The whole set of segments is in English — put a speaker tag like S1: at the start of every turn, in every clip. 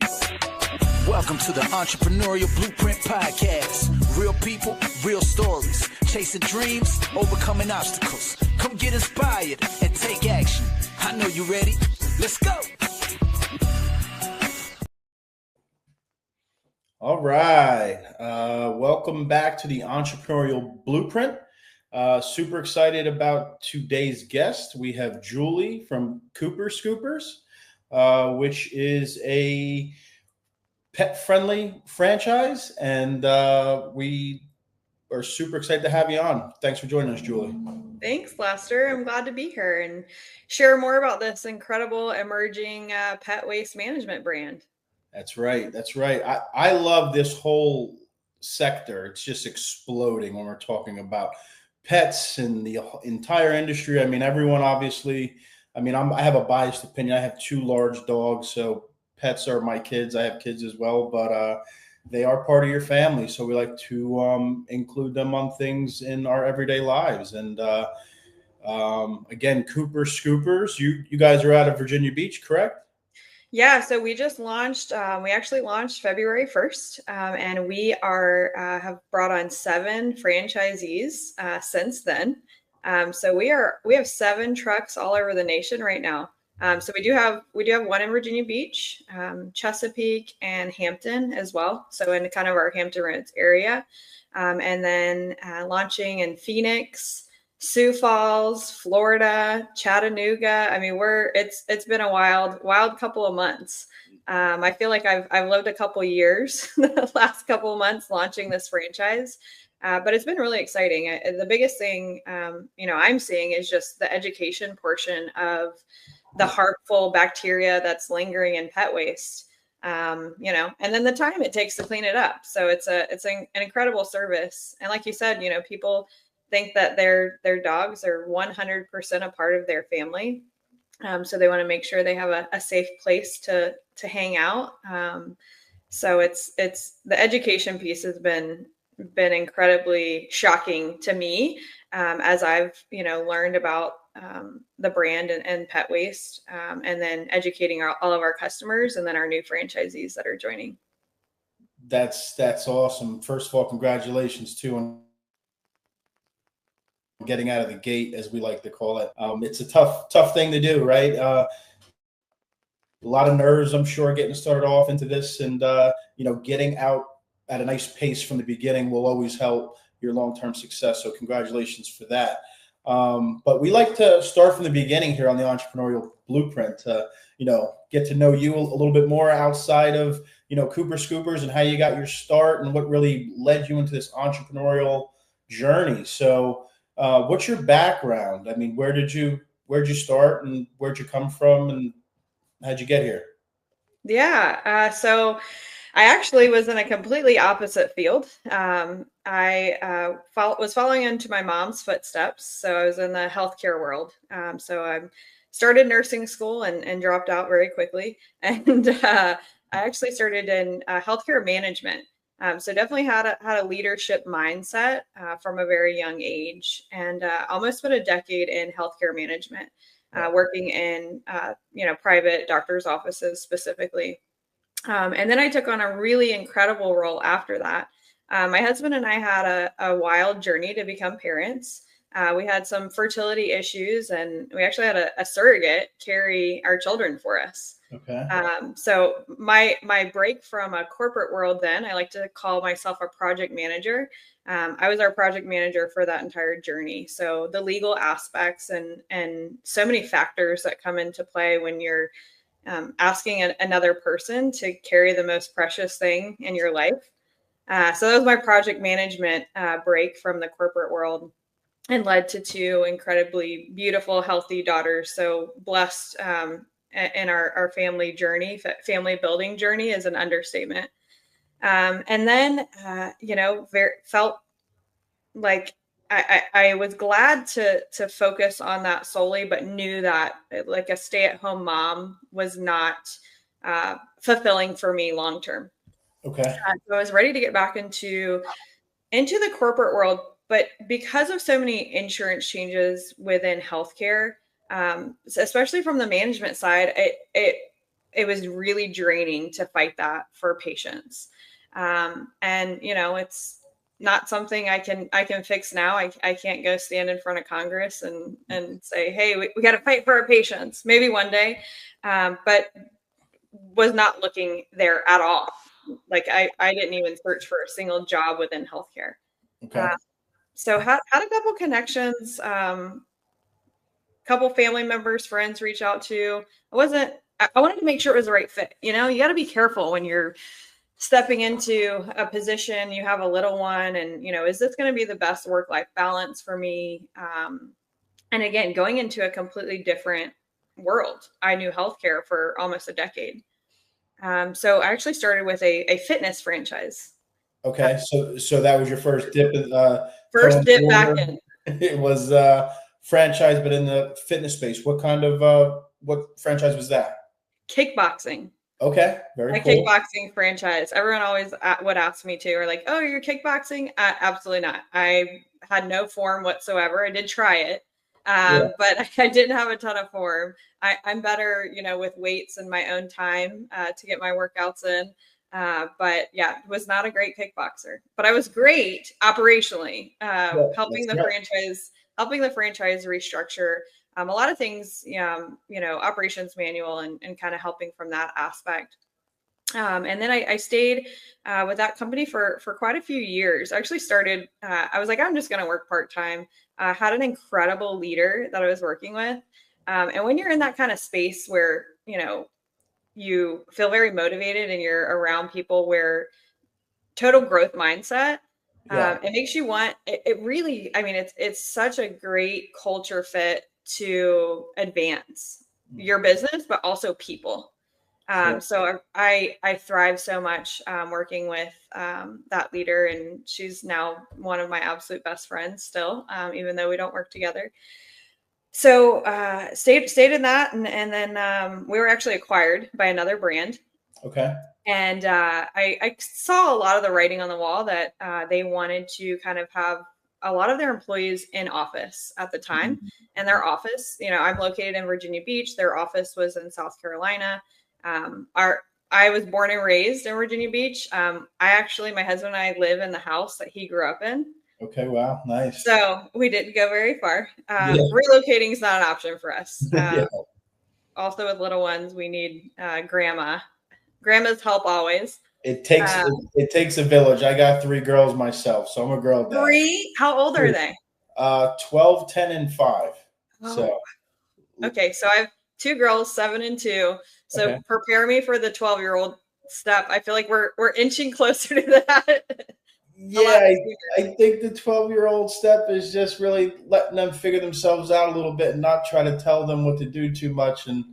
S1: Welcome to the Entrepreneurial Blueprint Podcast. Real people, real stories. Chasing dreams, overcoming obstacles. Come get inspired and take action. I know you're ready. Let's go.
S2: All right. Welcome back to the Entrepreneurial Blueprint. Super excited about today's guest. We have Julie from Cooper Scoopers, which is a pet-friendly franchise, and we are super excited to have you on. Thanks for joining us, Julie.
S3: Thanks, Lester. I'm glad to be here and share more about this incredible emerging pet waste management brand.
S2: That's right. I love this whole sector. It's just exploding when we're talking about pets and the entire industry. I mean, everyone obviously, I have a biased opinion. I have two large dogs, so pets are my kids. I have kids as well, but they are part of your family. So we like to include them on things in our everyday lives. And again, Cooper Scoopers, you guys are out of Virginia Beach, correct?
S3: Yeah, so we just launched. We actually launched February 1st, and we have brought on 7 franchisees since then. So we have 7 trucks all over the nation right now. So we do have one in Virginia Beach, Chesapeake, and Hampton as well. So in kind of our Hampton Roads area, and then launching in Phoenix, Sioux Falls, Florida, Chattanooga. I mean, it's been a wild couple of months. I feel like I've lived a couple years the last couple of months launching this franchise, but it's been really exciting. The biggest thing, I'm seeing is just the education portion of the harmful bacteria that's lingering in pet waste. And then the time it takes to clean it up. So it's an incredible service. And like you said, people think that their dogs are 100% a part of their family. So they want to make sure they have a safe place to hang out. So it's the education piece has been incredibly shocking to me as I've, learned about the brand and pet waste, and then educating all of our customers and then our new franchisees that are joining.
S2: That's awesome. First of all, congratulations too on getting out of the gate, as we like to call it. It's a tough thing to do, right? A lot of nerves, I'm sure, getting started off into this, and getting out at a nice pace from the beginning will always help your long-term success. So congratulations for that. But we like to start from the beginning here on the Entrepreneurial Blueprint to, get to know you a little bit more outside of, Cooper Scoopers and how you got your start and what really led you into this entrepreneurial journey. So what's your background? I mean, where'd you start and where'd you come from and how'd you get here?
S3: Yeah. So I actually was in a completely opposite field. I was following into my mom's footsteps. So I was in the healthcare world. So I started nursing school and dropped out very quickly. And I actually started in healthcare management. So definitely had a leadership mindset from a very young age, and almost spent a decade in healthcare management, working in private doctors' offices specifically. And then I took on a really incredible role after that. My husband and I had a wild journey to become parents. We had some fertility issues, and we actually had a surrogate carry our children for us.
S2: Okay.
S3: So my break from a corporate world, then I like to call myself a project manager. I was our project manager for that entire journey. So the legal aspects and so many factors that come into play when you're asking another person to carry the most precious thing in your life. So that was my project management break from the corporate world, and led to 2 incredibly beautiful, healthy daughters. So blessed in our family journey. Family building journey is an understatement. And then, felt like I was glad to focus on that solely, but knew that like a stay-at-home mom was not fulfilling for me long term.
S2: Okay.
S3: So I was ready to get back into the corporate world, but because of so many insurance changes within healthcare, especially from the management side, it it was really draining to fight that for patients. And, you know, it's not something I can fix now. I can't go stand in front of Congress and say, hey, we got to fight for our patients. Maybe one day, but was not looking there at all. Like I didn't even search for a single job within healthcare.
S2: Okay.
S3: So had a couple connections, couple family members, friends reach out to. I wanted to make sure it was the right fit. You know, you got to be careful when you're stepping into a position, you have a little one, and, you know, is this going to be the best work-life balance for me? And again, going into a completely different world. I knew healthcare for almost a decade. So I actually started with a fitness franchise.
S2: Okay. So that was your first dip in
S3: First dip back in.
S2: It was franchise, but in the fitness space. What kind of what franchise was that?
S3: Kickboxing.
S2: Okay, very
S3: A
S2: cool.
S3: kickboxing franchise. Everyone always would ask me to, or like, oh, you're kickboxing? Absolutely not. I had no form whatsoever. I did try it,
S2: Yeah.
S3: but I didn't have a ton of form. I'm better, you know, with weights and my own time to get my workouts in. But yeah, was not a great kickboxer, but I was great operationally,
S2: Yeah,
S3: helping
S2: that's
S3: the
S2: right.
S3: franchise restructure. A lot of things, you know, operations manual and kind of helping from that aspect. And then I stayed with that company for quite a few years. I actually started, I was like, I'm just going to work part-time. I had an incredible leader that I was working with. And when you're in that kind of space where, you know, you feel very motivated and you're around people where total growth mindset,
S2: Yeah.
S3: it makes you want it really, I mean, it's such a great culture fit to advance your business, but also people.
S2: Sure.
S3: So I thrive so much working with that leader, and she's now one of my absolute best friends still, even though we don't work together. So stayed in that, and then we were actually acquired by another brand.
S2: Okay.
S3: And I saw a lot of the writing on the wall that they wanted to kind of have a lot of their employees in office at the time. And their office, you know, I'm located in Virginia Beach. Their office was in South Carolina. I was born and raised in Virginia Beach. My husband and I live in the house that he grew up in.
S2: Okay. Wow. Nice.
S3: So we didn't go very far.
S2: Yeah.
S3: Relocating is not an option for us.
S2: Yeah.
S3: Also with little ones, we need grandma's help always.
S2: It takes it takes a village. I got 3 girls myself, so I'm a girl dad.
S3: 3? How old are they?
S2: 12, 10, and 5.
S3: Oh,
S2: So
S3: okay. So I have 2 girls, 7 and 2. So
S2: okay.
S3: prepare me for the 12-year-old step. I feel like we're inching closer to that.
S2: Yeah, I think the 12-year-old step is just really letting them figure themselves out a little bit and not try to tell them what to do too much. And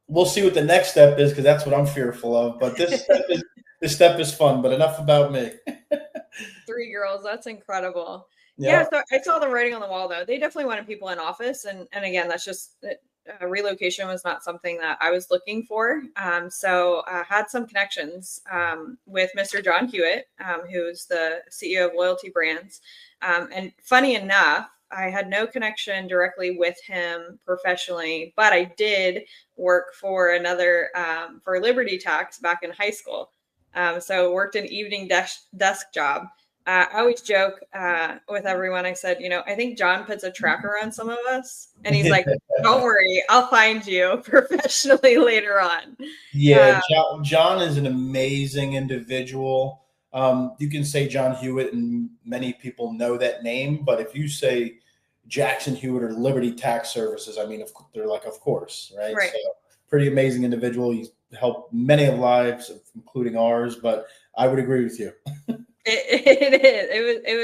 S2: we'll see what the next step is, because that's what I'm fearful of. But this step is fun. But enough about me.
S3: 3 girls. That's incredible.
S2: Yeah.
S3: Yeah. So I saw the writing on the wall, though. They definitely wanted people in office. And again, that's just relocation was not something that I was looking for. So I had some connections with Mr. John Hewitt, who's the CEO of Loyalty Brands. And funny enough, I had no connection directly with him professionally, but I did work for for Liberty Tax back in high school. So worked an evening desk job. I always joke with everyone. I said, you know, I think John puts a tracker on some of us, and he's like, "Don't worry, I'll find you professionally later on."
S2: Yeah, John is an amazing individual. You can say John Hewitt, and many people know that name. But if you say Jackson Hewitt or Liberty Tax Services, I mean, they're like, of course, right?
S3: Right.
S2: So, pretty amazing individual. He's helped many of lives, including ours. But I would agree with you.
S3: It is. It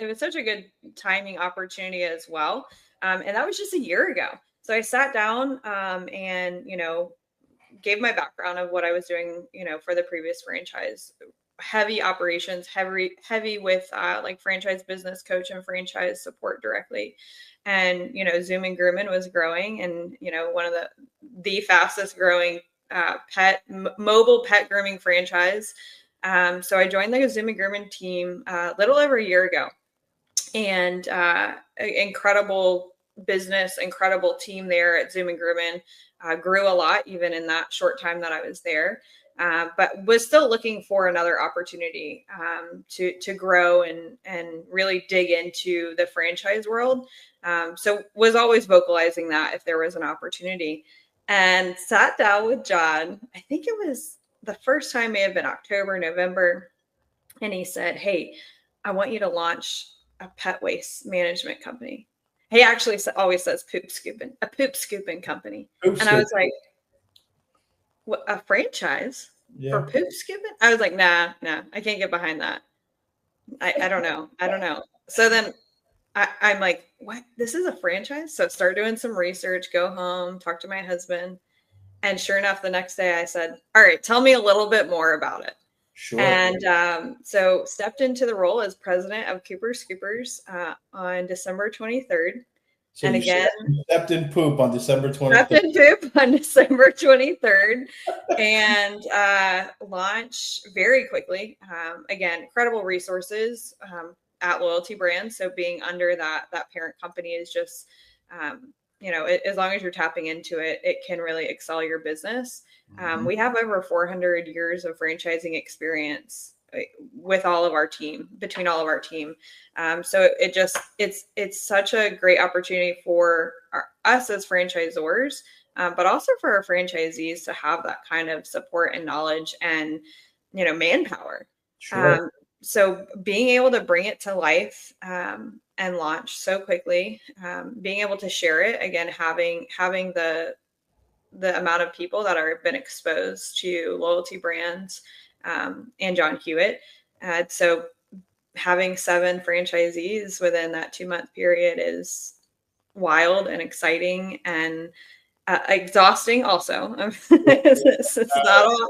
S3: was such a good timing opportunity as well. And that was just a year ago. So I sat down and, you know, gave my background of what I was doing, you know, for the previous franchise. Heavy operations, heavy with like franchise business coach and franchise support directly. And, you know, Zoom and Grumman was growing, and, you know, one of the fastest growing mobile pet grooming franchise. So I joined the Zoom and Grumman team a little over a year ago, and incredible business, incredible team there at Zoom and Grumman. grew a lot even in that short time that I was there. But was still looking for another opportunity to grow and really dig into the franchise world. So was always vocalizing that if there was an opportunity, and sat down with John. I think it was the first time, may have been October, November. And he said, "Hey, I want you to launch a pet waste management company." He actually always says a poop scooping company.
S2: Poop
S3: And I was
S2: scoop.
S3: like, "What, a franchise for
S2: Yeah.
S3: poop scooping?" I was like, nah, I can't get behind that. I don't know. I don't know. So then I'm like, what? This is a franchise? So start doing some research, go home, talk to my husband. And sure enough, the next day I said, all right, tell me a little bit more about it.
S2: Sure.
S3: And so stepped into the role as president of Cooper Scoopers on December 23rd.
S2: So
S3: and
S2: you
S3: again,
S2: stepped in poop on December 23rd.
S3: Stepped in poop on December 23rd and launched very quickly. Again, incredible resources at Loyalty Brands. So being under that parent company is just, as long as you're tapping into it, it can really excel your business. We have over 400 years of franchising experience with all of our team, between all of our team. So it's such a great opportunity for us as franchisors, but also for our franchisees to have that kind of support and knowledge and, manpower.
S2: Sure.
S3: So being able to bring it to life and launch so quickly, being able to share it, again, having the amount of people that have been exposed to Loyalty Brands and John Hewitt. So having 7 franchisees within that 2-month period is wild and exciting and exhausting also. It's not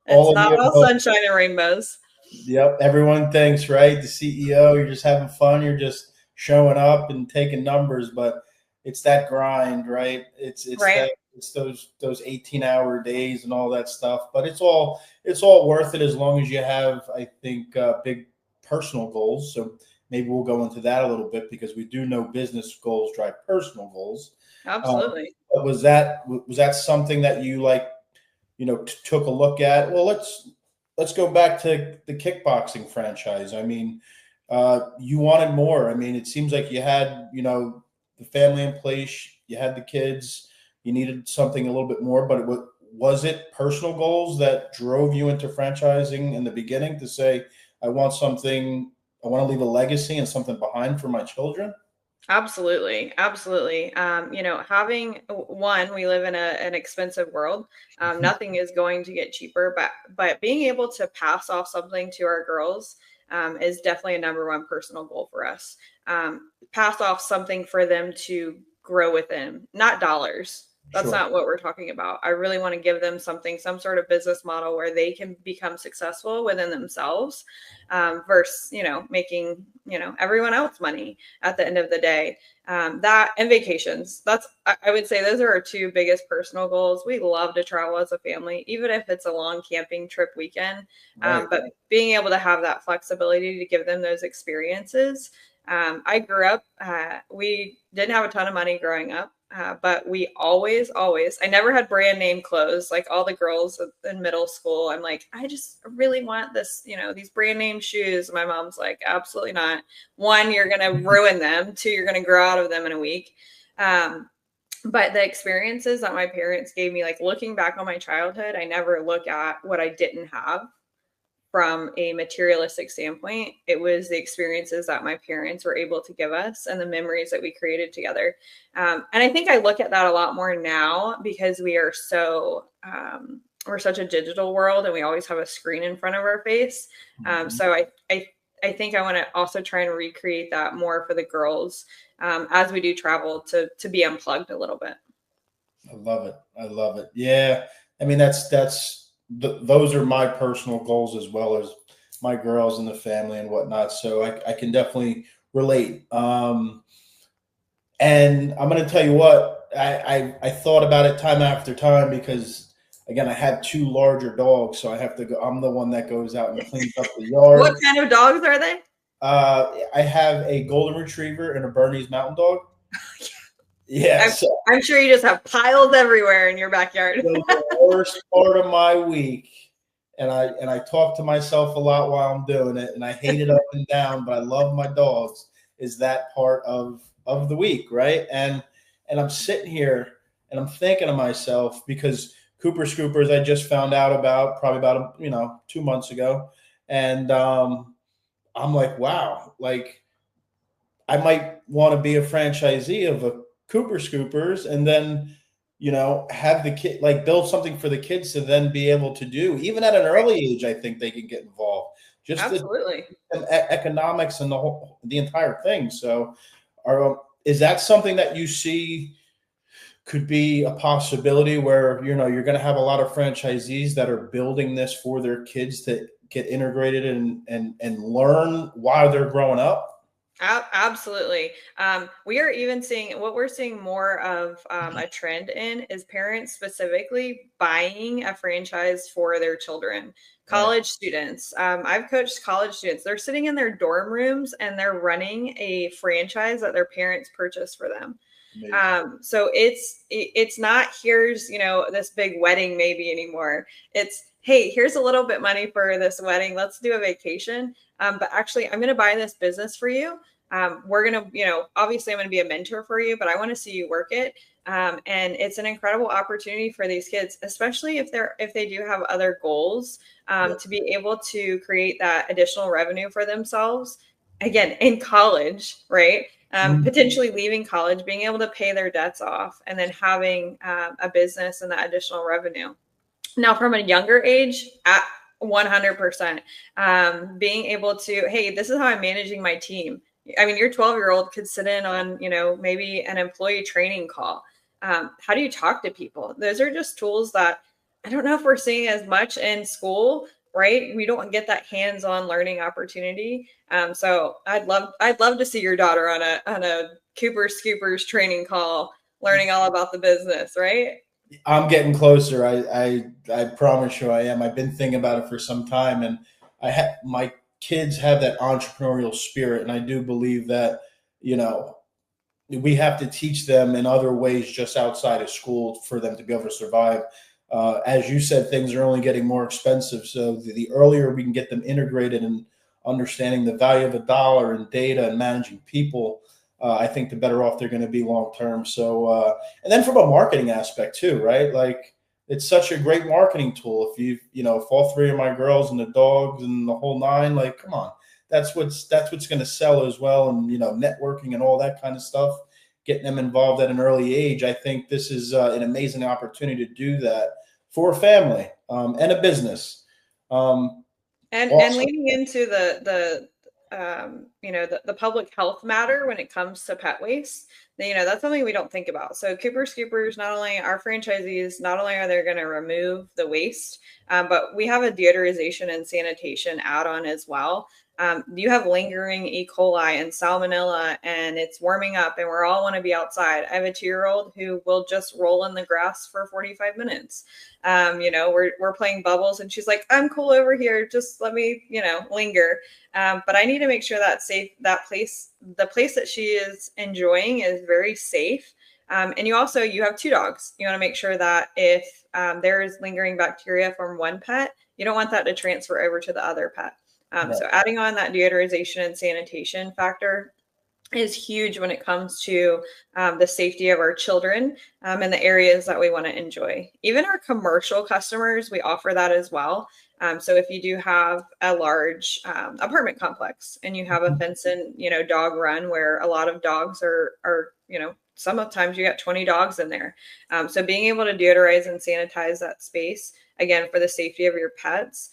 S3: all sunshine and rainbows.
S2: Yep. Everyone thinks, right? The CEO, you're just having fun. You're just showing up and taking numbers, but it's that grind, right? It's
S3: right.
S2: It's those 18-hour days and all that stuff, but it's all worth it as long as you have, I think, big personal goals. So maybe we'll go into that a little bit because we do know business goals drive personal goals.
S3: Absolutely.
S2: But was that something that you took a look at? Well, let's go back to the kickboxing franchise. I mean, you wanted more. I mean, it seems like you had, the family in place, you had the kids, you needed something a little bit more, but was it personal goals that drove you into franchising in the beginning to say, I want to leave a legacy and something behind for my children?
S3: Absolutely. Having we live in an expensive world. Nothing is going to get cheaper, but being able to pass off something to our girls is definitely a number one personal goal for us. Pass off something for them to grow within, not dollars. That's
S2: Sure.
S3: not what we're talking about. I really want to give them some sort of business model where they can become successful within themselves, versus, making, everyone else money at the end of the day. That and vacations. I would say those are our 2 biggest personal goals. We love to travel as a family, even if it's a long camping trip weekend.
S2: Right.
S3: But being able to have that flexibility to give them those experiences. I grew up, we didn't have a ton of money growing up. But we always, I never had brand name clothes like all the girls in middle school. I'm like, I just really want this, these brand name shoes. My mom's like, absolutely not. 1, you're going to ruin them. 2, you're going to grow out of them in a week. But the experiences that my parents gave me, like looking back on my childhood, I never look at what I didn't have from a materialistic standpoint. It was the experiences that my parents were able to give us and the memories that we created together. And I think I look at that a lot more now because we are we're such a digital world and we always have a screen in front of our face. So I think I want to also try and recreate that more for the girls as we do travel to be unplugged a little bit.
S2: I love it. Yeah. I mean, those are my personal goals as well as my girls and the family and whatnot. So I can definitely relate. And I'm going to tell you what, I thought about it time after time because, again, I had 2 larger dogs. So I have to go. I'm the one that goes out and cleans up the yard.
S3: What kind of dogs are they?
S2: I have a golden retriever and a Bernese mountain dog. Yeah.
S3: I'm sure you just have piles everywhere in your backyard.
S2: The worst part of my week, and I talk to myself a lot while I'm doing it, and I hate it up and down, but I love my dogs, is that part of the week, right? And I'm sitting here and I'm thinking to myself, because Cooper Scoopers I just found out about probably about 2 months ago, and I'm like, wow, like I might want to be a franchisee of a Cooper Scoopers, and then have the kid, like, build something for the kids to then be able to do, even at an early age. I think they can get involved, just
S3: Absolutely.
S2: the economics and the entire thing. So is that something that you see could be a possibility, where you're going to have a lot of franchisees that are building this for their kids to get integrated and learn while they're growing up?
S3: Absolutely. We are even seeing, what we're seeing more of a trend in is parents specifically buying a franchise for their children. College students. I've coached college students. They're sitting in their dorm rooms and they're running a franchise that their parents purchased for them. So it's not, here's, this big wedding maybe anymore. It's, hey, here's a little bit money for this wedding. Let's do a vacation. But actually, I'm going to buy this business for you. We're going to, obviously I'm going to be a mentor for you, but I want to see you work it. And it's an incredible opportunity for these kids, especially if they do have other goals, to be able to create that additional revenue for themselves. Again, in college, right? Potentially leaving college, being able to pay their debts off, and then having a business and that additional revenue. Now, from a younger age, at 100%, being able to, hey, this is how I'm managing my team. I mean, your 12-year-old could sit in on, maybe an employee training call. How do you talk to people? Those are just tools that I don't know if we're seeing as much in school, right? We don't get that hands-on learning opportunity. So I'd love to see your daughter on a Cooper Scoopers training call, learning all about the business, right?
S2: I'm getting closer. I promise you I am. I've been thinking about it for some time, and my kids have that entrepreneurial spirit, and I do believe that we have to teach them in other ways just outside of school for them to be able to survive. As you said, things are only getting more expensive, so the earlier we can get them integrated and understanding the value of a dollar and data and managing people, I think the better off they're going to be long term. So, and then from a marketing aspect too, right? Like, it's such a great marketing tool. If all three of my girls and the dogs and the whole nine, like, come on, that's what's going to sell as well. And, networking and all that kind of stuff, getting them involved at an early age. I think this is an amazing opportunity to do that for a family and a business.
S3: And leaning into the public health matter when it comes to pet waste, that's something we don't think about. So Cooper Scoopers, not only our franchisees, not only are they going to remove the waste, but we have a deodorization and sanitation add-on as well. You have lingering E. coli and salmonella, and it's warming up, and we're all want to be outside. I have a 2-year-old who will just roll in the grass for 45 minutes. We're playing bubbles, and she's like, I'm cool over here. Just let me, linger. But I need to make sure that the place that she is enjoying is very safe. And you have 2 dogs. You want to make sure that if there is lingering bacteria from one pet, you don't want that to transfer over to the other pet. So adding on that deodorization and sanitation factor is huge when it comes to the safety of our children and the areas that we want to enjoy. Even our commercial customers, we offer that as well. So if you do have a large apartment complex and you have a fence-in, dog run where a lot of dogs are sometimes you got 20 dogs in there. So being able to deodorize and sanitize that space, again, for the safety of your pets,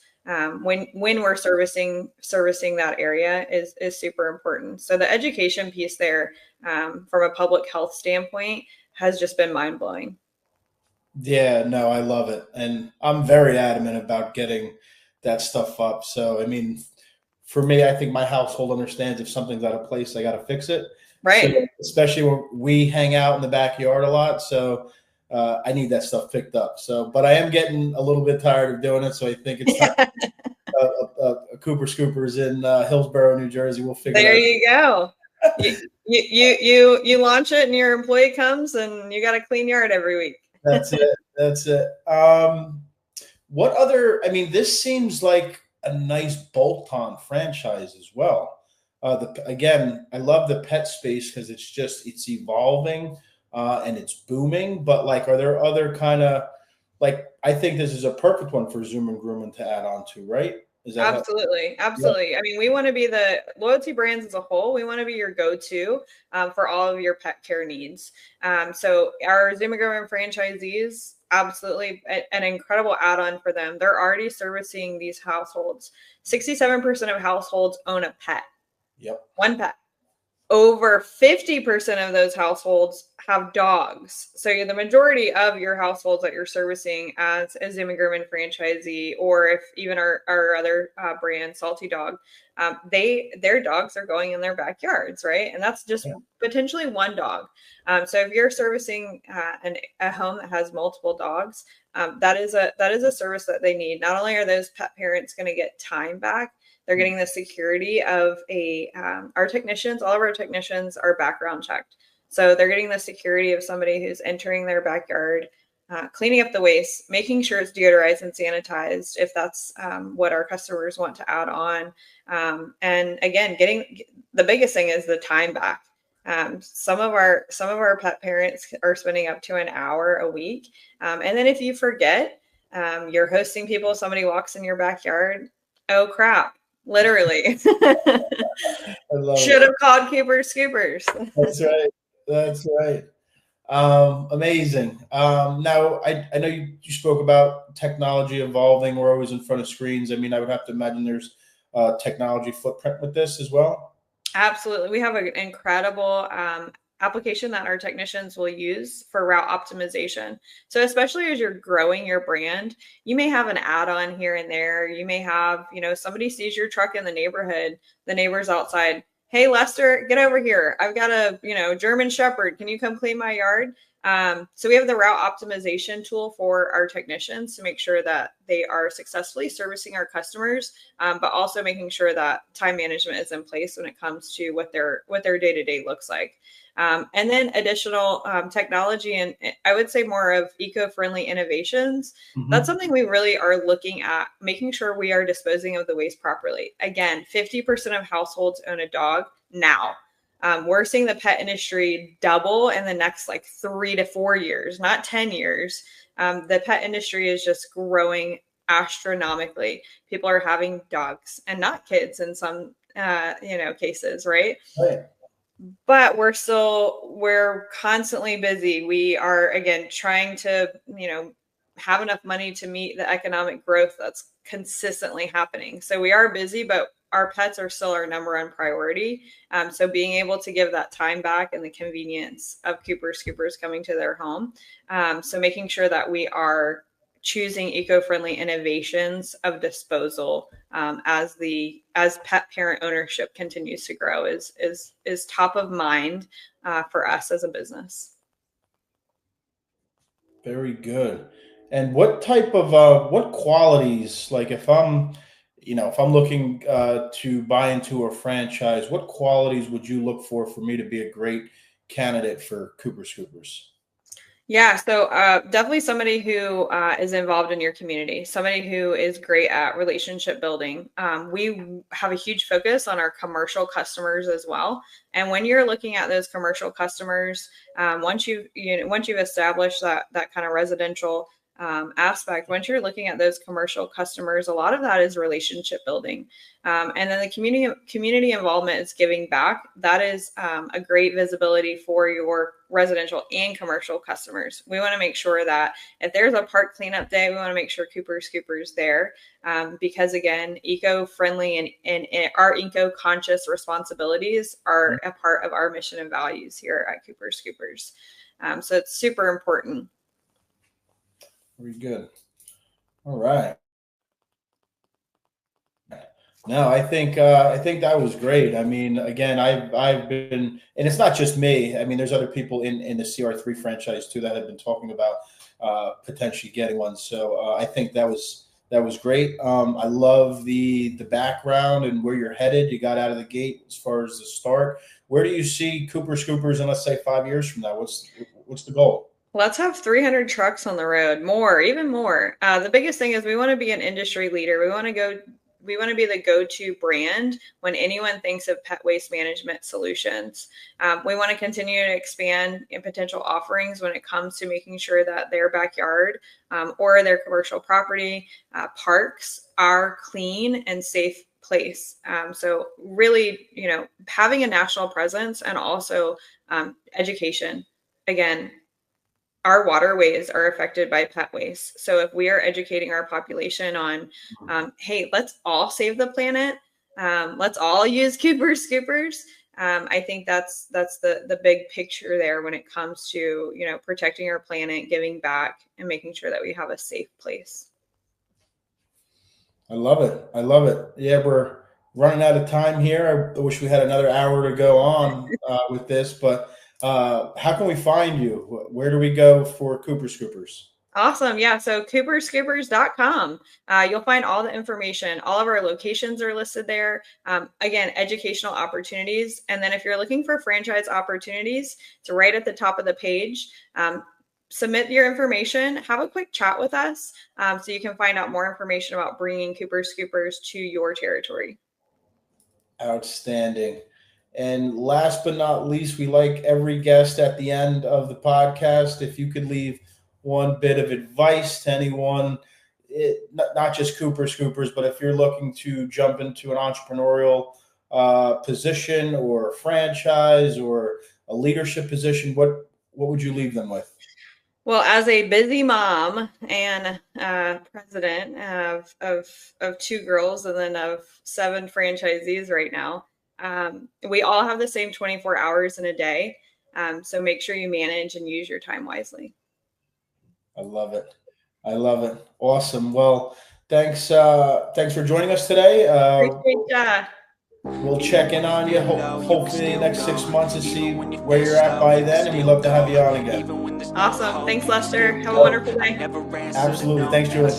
S3: when we're servicing that area is super important. So the education piece there, from a public health standpoint, has just been mind blowing.
S2: Yeah, no, I love it. And I'm very adamant about getting that stuff up. So, I mean, for me, I think my household understands if something's out of place, I got to fix it.
S3: Right.
S2: So, especially when we hang out in the backyard a lot. So I need that stuff picked up. So, but I am getting a little bit tired of doing it. So I think it's time. A Cooper Scoopers in Hillsborough, New Jersey. We'll figure
S3: there
S2: that out.
S3: You go. You launch it and your employee comes and you got a clean yard every week.
S2: That's it. That's it. What other, I mean, this seems like a nice bolt-on franchise as well. Again, I love the pet space because it's evolving and it's booming. But like, are there other kind of, like, I think this is a perfect one for Zoom and Grooming to add on to, right? Is that
S3: Absolutely. Absolutely. Yeah. I mean, we want to be the loyalty brands as a whole. We want to be your go-to for all of your pet care needs. So our Zoom and Grooming franchisees, absolutely an incredible add-on for them. They're already servicing these households. 67% of households own a pet.
S2: Yep.
S3: One pet. Over 50% of those households have dogs. So the majority of your households that you're servicing as a Zoom and Grooming franchisee, or if even our other brand, Salty Dog, their dogs are going in their backyards, right? And that's just potentially one dog. So if you're servicing a home that has multiple dogs, that is a service that they need. Not only are those pet parents going to get time back, they're getting the security of our technicians. All of our technicians are background checked. So they're getting the security of somebody who's entering their backyard, cleaning up the waste, making sure it's deodorized and sanitized if that's what our customers want to add on. And again, the biggest thing is the time back. Some of our pet parents are spending up to an hour a week. And then if you forget, you're hosting people, somebody walks in your backyard, oh crap. Literally. Should have called Keepers Scoopers.
S2: That's right. That's right. Amazing. Now, I know you spoke about technology evolving. We're always in front of screens. I mean, I would have to imagine there's a technology footprint with this as well.
S3: Absolutely. We have an incredible application that our technicians will use for route optimization. So especially as you're growing your brand, you may have an add-on here and there. You may have, somebody sees your truck in the neighborhood, the neighbor's outside. Hey, Lester, get over here. I've got a, German Shepherd. Can you come clean my yard? So we have the route optimization tool for our technicians to make sure that they are successfully servicing our customers, but also making sure that time management is in place when it comes to what their day-to-day looks like. And then additional technology and I would say more of eco-friendly innovations. Mm-hmm. That's something we really are looking at, making sure we are disposing of the waste properly. Again, 50% of households own a dog now. We're seeing the pet industry double in the next 3 to 4 years, not 10 years. The pet industry is just growing astronomically. People are having dogs and not kids in some, cases, right? Right. But we're constantly busy. We are, again, trying to, have enough money to meet the economic growth that's consistently happening. So we are busy, but our pets are still our number one priority. So being able to give that time back and the convenience of Keepers Scoopers coming to their home. So making sure that we are choosing eco-friendly innovations of disposal as pet parent ownership continues to grow is top of mind for us as a business.
S2: Very good. And what type of what qualities, like if I'm looking to buy into a franchise, what qualities would you look for me to be a great candidate for Keepers Scoopers?
S3: Yeah, so definitely somebody who is involved in your community, somebody who is great at relationship building. We have a huge focus on our commercial customers as well. And when you're looking at those commercial customers, once you've established that kind of residential aspect, once you're looking at those commercial customers, a lot of that is relationship building. And then the community involvement is giving back. That is a great visibility for your residential and commercial customers. We want to make sure that if there's a park cleanup day, we want to make sure Keepers Scoopers there because again, eco-friendly and our eco-conscious responsibilities are a part of our mission and values here at Keepers Scoopers. So it's super important.
S2: Very good. All right. No, I think that was great. I mean, again, I've been, and it's not just me. I mean, there's other people in the CR3 franchise too that have been talking about potentially getting one. So I think that was That was great. I love the background and where you're headed. You got out of the gate as far as the start. Where do you see Cooper Scoopers in, let's say, 5 years from now? What's the goal?
S3: Let's have 300 trucks on the road, more, even more. The biggest thing is we want to be an industry leader. We want to be the go-to brand when anyone thinks of pet waste management solutions. We want to continue to expand in potential offerings when it comes to making sure that their backyard or their commercial property parks are clean and safe place. So really, having a national presence and also education. Again, our waterways are affected by pet waste. So if we are educating our population on, hey, let's all save the planet, let's all use Cooper Scoopers. I think that's the big picture there when it comes to protecting our planet, giving back, and making sure that we have a safe place.
S2: I love it. I love it. Yeah, we're running out of time here. I wish we had another hour to go on with this, but how can we find you? Where do we go for Cooper Scoopers?
S3: Awesome. Yeah. So cooperscoopers.com. You'll find all the information. All of our locations are listed there. Again, educational opportunities. And then if you're looking for franchise opportunities, it's right at the top of the page. Submit your information, have a quick chat with us so you can find out more information about bringing Cooper Scoopers to your territory.
S2: Outstanding. And last but not least, we like every guest at the end of the podcast. If you could leave one bit of advice to anyone, not just Cooper Scoopers, but if you're looking to jump into an entrepreneurial position or a franchise or a leadership position, what would you leave them with?
S3: Well, as a busy mom and president of 2 girls and then of 7 franchisees right now, we all have the same 24 hours in a day. So make sure you manage and use your time wisely.
S2: I love it. I love it. Awesome. Well, thanks for joining us today.
S3: Appreciate that.
S2: We'll check in on you hopefully in the next 6 months to see where you're at by then, and we'd love to have you on again.
S3: Awesome. Thanks, Lester. Have a wonderful day.
S2: Absolutely. Thanks, Julie.